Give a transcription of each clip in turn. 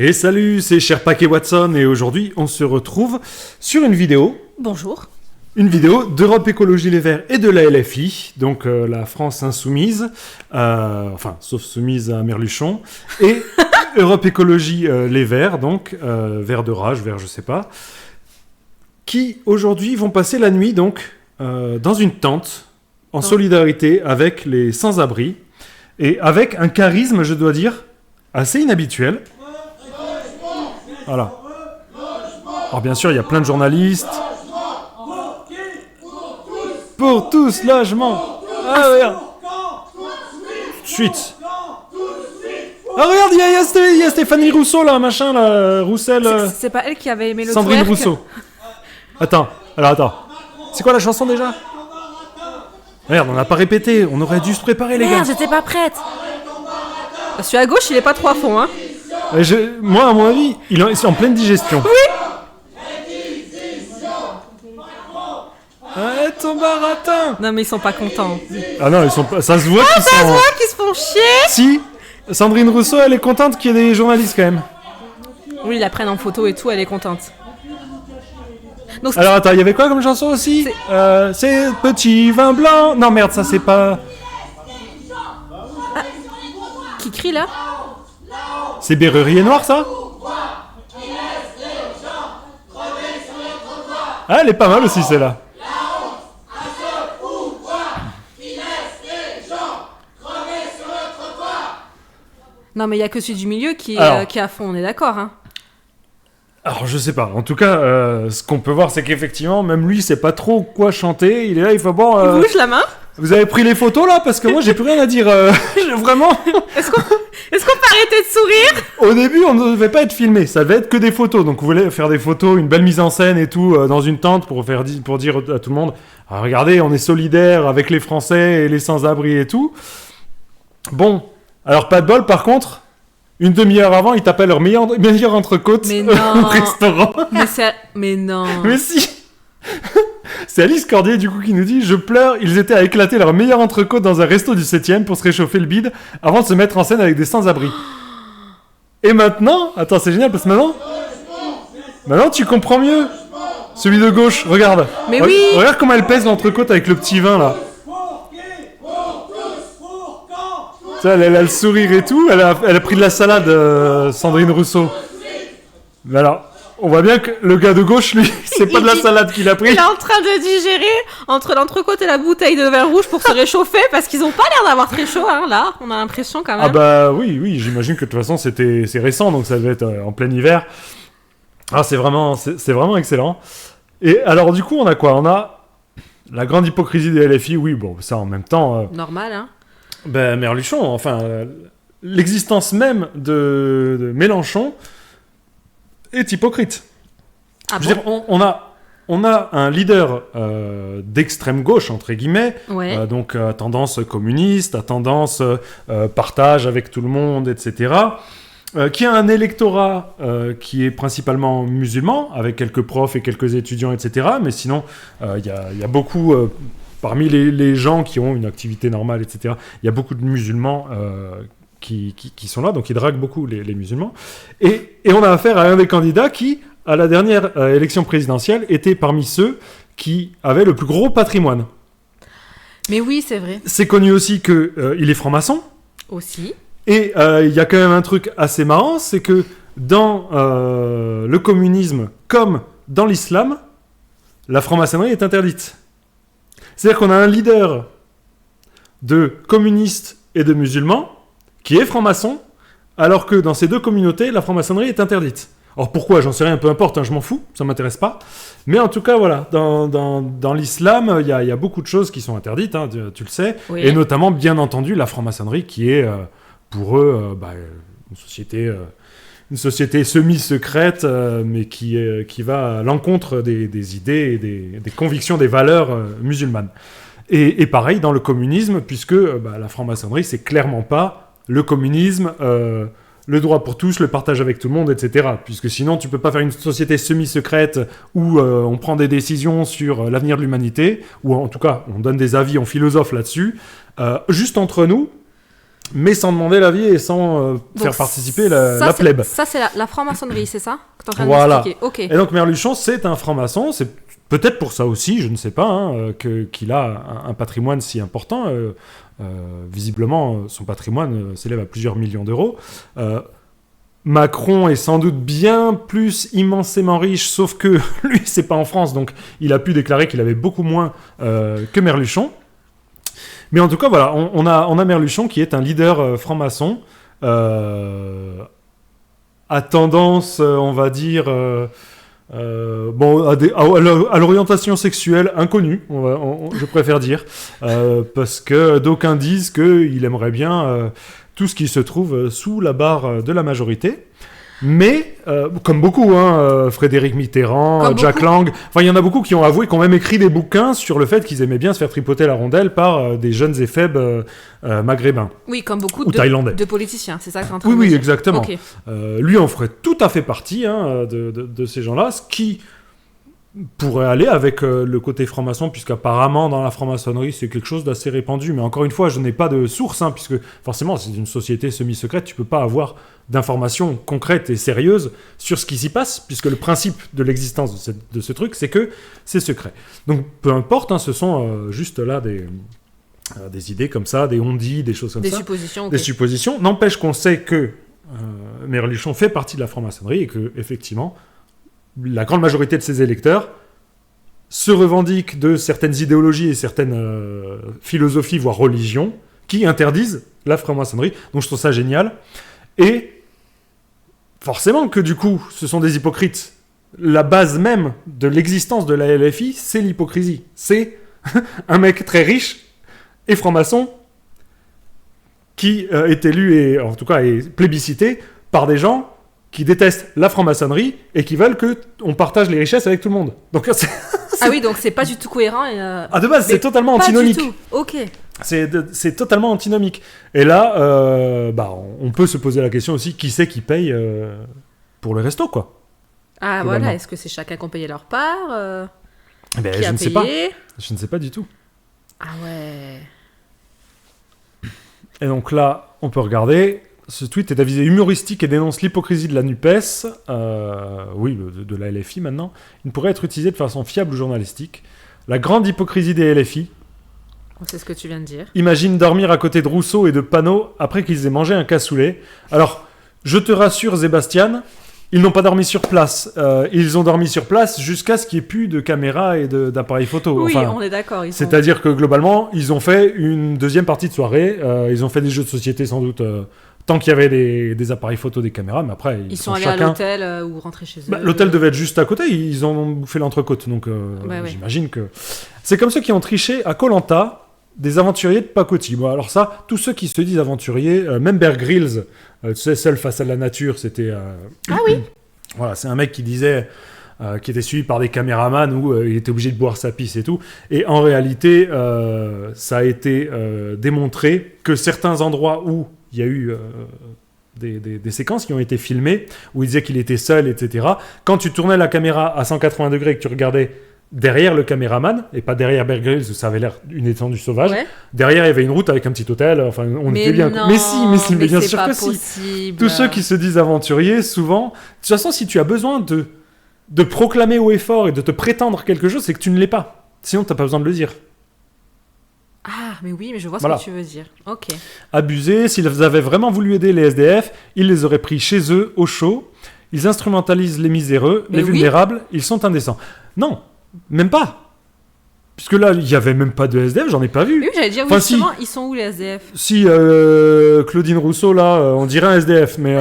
Et salut, c'est Sherpak et Watson et aujourd'hui on se retrouve sur une vidéo. Bonjour. Une vidéo d'Europe Écologie Les Verts et de la LFI, donc la France Insoumise, enfin sauf soumise à Merluchon, et Europe Écologie Les Verts, donc Verts de rage, Verts je sais pas, qui aujourd'hui vont passer la nuit donc dans une tente en solidarité avec les sans-abri et avec un charisme, je dois dire, assez inhabituel. Voilà. Alors bien sûr, il y a plein de journalistes. Pour tous, logement. Ah regarde. Suite. Ah regarde, il y a Stéphanie Rousseau là, machin là, Roussel. C'est pas elle qui avait aimé le Sandrine twerk. Rousseau. Attends. C'est quoi la chanson déjà? Merde, on n'a pas répété, on aurait dû se préparer les gars. Merde, j'étais pas prête. Celui à gauche, il est pas trop à fond, hein. Moi, à mon avis, il est en pleine digestion. Oui. Arrête ton baratin. Non mais ils sont pas contents. Ah non, ils sont pas... ça se voit qu'ils Ça se sont... voit qu'ils se font chier. Si, Sandrine Rousseau, elle est contente qu'il y ait des journalistes quand même. Oui, ils la prennent en photo et tout, elle est contente. Donc, Alors attends, il y avait quoi comme chanson aussi? C'est petit vin blanc. Non merde, ça c'est pas... qui crie là? C'est Berrurier Noir ça? Ah, elle est pas mal aussi celle-là. Non mais il y a que celui du milieu qui est à fond, on est d'accord, hein. Alors je sais pas, en tout cas, ce qu'on peut voir c'est qu'effectivement, même lui sait pas trop quoi chanter, il est là, il faut bon... Il bouge la main. Vous avez pris les photos là? Parce que moi j'ai plus rien à dire, vraiment... Est-ce qu'on peut arrêter de sourire? Au début on ne devait pas être filmé, ça devait être que des photos, donc vous voulez faire des photos, une belle mise en scène et tout, dans une tente pour dire à tout le monde, ah, regardez, on est solidaires avec les Français et les sans-abri et tout. Bon, alors pas de bol par contre... Une demi-heure avant, ils t'appellent leur meilleure entrecôte au restaurant. Mais non. Mais si. C'est Alice Cordier du coup qui nous dit « Je pleure, ils étaient à éclater leur meilleure entrecôte dans un resto du 7ème pour se réchauffer le bide avant de se mettre en scène avec des sans-abri. » Et maintenant... Attends, c'est génial parce que maintenant tu comprends mieux. Celui de gauche, regarde. Mais oui. Regarde comment elle pèse l'entrecôte avec le petit vin là. Ça, elle a le sourire et tout, elle a pris de la salade, Sandrine Rousseau. Mais alors, on voit bien que le gars de gauche, lui, c'est pas de la salade qu'il a pris. Il est en train de digérer entre l'entrecôte et la bouteille de vin rouge pour se réchauffer, parce qu'ils ont pas l'air d'avoir très chaud, hein, là, on a l'impression quand même. Ah bah oui, j'imagine que de toute façon c'est récent, donc ça devait être en plein hiver. Ah, c'est vraiment excellent. Et alors du coup, on a quoi? On a la grande hypocrisie des LFI, oui, bon, ça en même temps... Normal, hein. Ben, Merluchon, enfin, l'existence même de Mélenchon est hypocrite. Ah Je veux dire, on a un leader d'extrême gauche, entre guillemets, ouais. donc à tendance communiste, à tendance partage avec tout le monde, etc., qui a un électorat qui est principalement musulman, avec quelques profs et quelques étudiants, etc., mais sinon, il y a beaucoup... Parmi les gens qui ont une activité normale, etc., il y a beaucoup de musulmans qui sont là, donc ils draguent beaucoup les musulmans. Et on a affaire à un des candidats qui, à la dernière élection présidentielle, était parmi ceux qui avaient le plus gros patrimoine. Mais oui, c'est vrai. C'est connu aussi qu'il est franc-maçon. Aussi. Et il y a quand même un truc assez marrant, c'est que dans le communisme, comme dans l'islam, la franc-maçonnerie est interdite. C'est-à-dire qu'on a un leader de communistes et de musulmans qui est franc-maçon, alors que dans ces deux communautés, la franc-maçonnerie est interdite. Alors pourquoi? J'en sais rien, peu importe, hein, je m'en fous, ça m'intéresse pas. Mais en tout cas, voilà, dans l'islam, il y a beaucoup de choses qui sont interdites, hein, tu le sais, oui. Et notamment, bien entendu, la franc-maçonnerie qui est, pour eux, une société semi-secrète, mais qui va à l'encontre des idées et des convictions, des valeurs musulmanes. Et pareil dans le communisme, puisque la franc-maçonnerie, c'est clairement pas le communisme, le droit pour tous, le partage avec tout le monde, etc. Puisque sinon, tu peux pas faire une société semi-secrète où on prend des décisions sur l'avenir de l'humanité, ou en tout cas, on donne des avis, on philosophe là-dessus, juste entre nous, mais sans demander l'avis et sans faire participer la plèbe. Ça, c'est la franc-maçonnerie, c'est ça que tu es en train Voilà. d'expliquer. Ok. Et donc Merluchon, c'est un franc-maçon, c'est peut-être pour ça aussi, je ne sais pas, hein, qu'il a un patrimoine si important. Visiblement, son patrimoine s'élève à plusieurs millions d'euros. Macron est sans doute bien plus immensément riche, sauf que lui, c'est pas en France, donc il a pu déclarer qu'il avait beaucoup moins que Merluchon. Mais en tout cas, voilà, on a Merluchon qui est un leader franc-maçon à tendance, on va dire, à l'orientation sexuelle inconnue, je préfère dire, parce que d'aucuns disent qu'il aimerait bien tout ce qui se trouve sous la barre de la majorité. Mais, comme beaucoup, Frédéric Mitterrand, Jack Lang, enfin, il y en a beaucoup qui ont avoué, qui ont même écrit des bouquins sur le fait qu'ils aimaient bien se faire tripoter la rondelle par des jeunes et faibles maghrébins. Oui, comme beaucoup thaïlandais. De politiciens, c'est ça que tu es en train de dire. Oui, dire. exactement. Okay. Lui en ferait tout à fait partie de ces gens-là, ce qui pourrait aller avec le côté franc-maçon, puisqu'apparemment dans la franc-maçonnerie c'est quelque chose d'assez répandu, mais encore une fois je n'ai pas de source, puisque forcément c'est une société semi-secrète, tu peux pas avoir d'informations concrètes et sérieuses sur ce qui s'y passe, puisque le principe de l'existence de ce truc c'est que c'est secret. Donc peu importe, ce sont juste là des idées comme ça, des on-dit, des choses comme ça. Des suppositions. N'empêche qu'on sait que Merluchon fait partie de la franc-maçonnerie et que effectivement la grande majorité de ses électeurs se revendiquent de certaines idéologies et certaines philosophies, voire religions, qui interdisent la franc-maçonnerie. Donc je trouve ça génial. Et forcément que du coup, ce sont des hypocrites. La base même de l'existence de la LFI, c'est l'hypocrisie. C'est un mec très riche et franc-maçon qui est élu, et en tout cas est plébiscité par des gens qui détestent la franc-maçonnerie et qui veulent qu'on partage les richesses avec tout le monde. Donc, ah oui, donc c'est pas du tout cohérent. Ah, de base, c'est totalement antinomique. Du tout. Ok. C'est totalement antinomique. Et là, on peut se poser la question aussi, qui c'est qui paye pour le resto, quoi. Ah voilà, est-ce que c'est chacun qui a payé leur part qui je a ne payé sais pas. Je ne sais pas du tout. Ah ouais. Et donc là, on peut regarder... Ce tweet est à visée humoristique et dénonce l'hypocrisie de la NUPES, de la LFI maintenant. Il ne pourrait être utilisé de façon fiable ou journalistique. La grande hypocrisie des LFI. C'est ce que tu viens de dire. Imagine dormir à côté de Rousseau et de Panot après qu'ils aient mangé un cassoulet. Alors, je te rassure, Sébastien, ils n'ont pas dormi sur place. Ils ont dormi sur place jusqu'à ce qu'il n'y ait plus de caméras et d'appareils photo. Oui, on est d'accord. C'est-à-dire que globalement, ils ont fait une deuxième partie de soirée. Ils ont fait des jeux de société sans doute... tant qu'il y avait des appareils photo, des caméras, mais après... Ils sont allés à l'hôtel ou rentrés chez eux. L'hôtel devait être juste à côté, ils ont bouffé l'entrecôte, donc j'imagine que... C'est comme ceux qui ont triché à Koh-Lanta, des aventuriers de pacotille. Bon, alors ça, tous ceux qui se disent aventuriers, même Bear Grylls, tu sais, seul face à la nature, c'était... Ah oui. Voilà, c'est un mec qui disait... qui était suivi par des caméramans où il était obligé de boire sa pisse et tout. Et en réalité, ça a été démontré que certains endroits où il y a eu des séquences qui ont été filmées, où il disait qu'il était seul, etc. Quand tu tournais la caméra à 180 degrés et que tu regardais derrière le caméraman, et pas derrière Bear Grylls, où ça avait l'air une étendue sauvage, derrière il y avait une route avec un petit hôtel, enfin on était bien... Non, mais bien sûr que possible. Si. Tous ceux qui se disent aventuriers, souvent... De toute façon, si tu as besoin de proclamer haut et fort et de te prétendre quelque chose, c'est que tu ne l'es pas. Sinon, tu n'as pas besoin de le dire. Ah, mais oui, mais je vois ce que tu veux dire. Ok. Abusés, s'ils avaient vraiment voulu aider les SDF, ils les auraient pris chez eux, au chaud. Ils instrumentalisent les miséreux, les vulnérables, ils sont indécents. Non, même pas. Puisque là, il n'y avait même pas de SDF, j'en ai pas vu. Oui, j'allais dire, justement, ils sont où les SDF ? Si, Claudine Rousseau, là, on dirait un SDF, mais...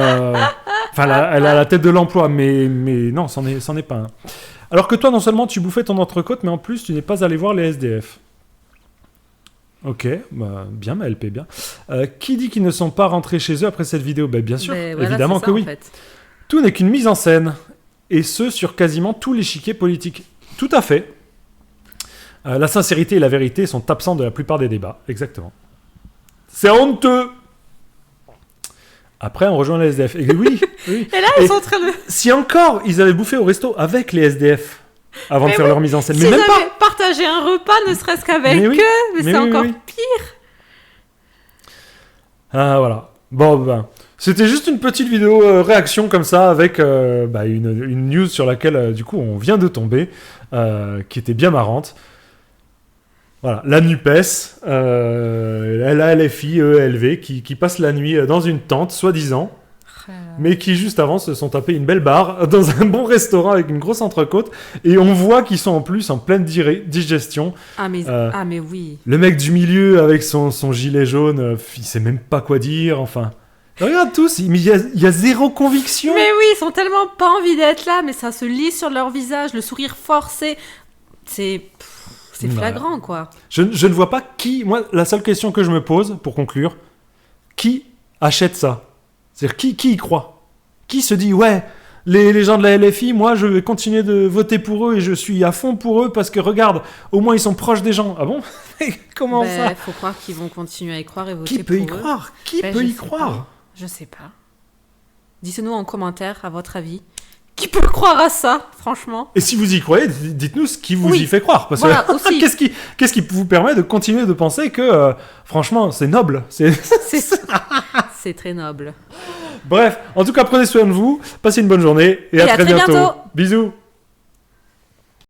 elle a la tête de l'emploi, mais non, c'en est pas un. Alors que toi, non seulement tu bouffais ton entrecôte, mais en plus, tu n'es pas allé voir les SDF. Ok, bien, ma LP, bien. Qui dit qu'ils ne sont pas rentrés chez eux après cette vidéo ? Bien sûr, évidemment que oui. En fait. Tout n'est qu'une mise en scène, et ce, sur quasiment tous les chiquiers politiques. Tout à fait. La sincérité et la vérité sont absents de la plupart des débats, exactement. C'est honteux. Après, on rejoint les SDF. Et oui. Et là, ils sont en train de... Si encore, ils avaient bouffé au resto avec les SDF avant de faire leur mise en scène. Mais même pas partager un repas, ne serait-ce qu'avec eux, mais c'est encore pire. Ah, voilà. Bon, ben, c'était juste une petite vidéo réaction comme ça avec une news sur laquelle, du coup, on vient de tomber, qui était bien marrante. Voilà, la NUPES, la LFI, ELV, qui passe la nuit dans une tente, soi-disant, mais qui juste avant se sont tapés une belle barre dans un bon restaurant avec une grosse entrecôte, et on voit qu'ils sont en plus en pleine digestion. Ah mais oui. Le mec du milieu avec son gilet jaune, il sait même pas quoi dire, enfin... Regarde tous, mais il y a zéro conviction. Mais oui, ils sont tellement pas envie d'être là, mais ça se lit sur leur visage, le sourire forcé. C'est flagrant, quoi. Je ne vois pas qui... Moi, la seule question que je me pose, pour conclure, qui achète ça? C'est-à-dire, qui y croit? Qui se dit, ouais, les gens de la LFI, moi, je vais continuer de voter pour eux et je suis à fond pour eux parce que, regarde, au moins, ils sont proches des gens. Ah bon? Comment ça? Il faut croire qu'ils vont continuer à y croire et voter Qui pour peut y eux. croire? Qui peut y croire? Je sais pas. Dites-nous en commentaire, à votre avis. Qui peut croire à ça, franchement? Et si vous y croyez, dites-nous ce qui vous y fait croire. Parce voilà, que aussi. qu'est-ce qui vous permet de continuer de penser que, franchement, c'est noble. C'est très noble. Bref, en tout cas, prenez soin de vous, passez une bonne journée et à très bientôt. Bisous.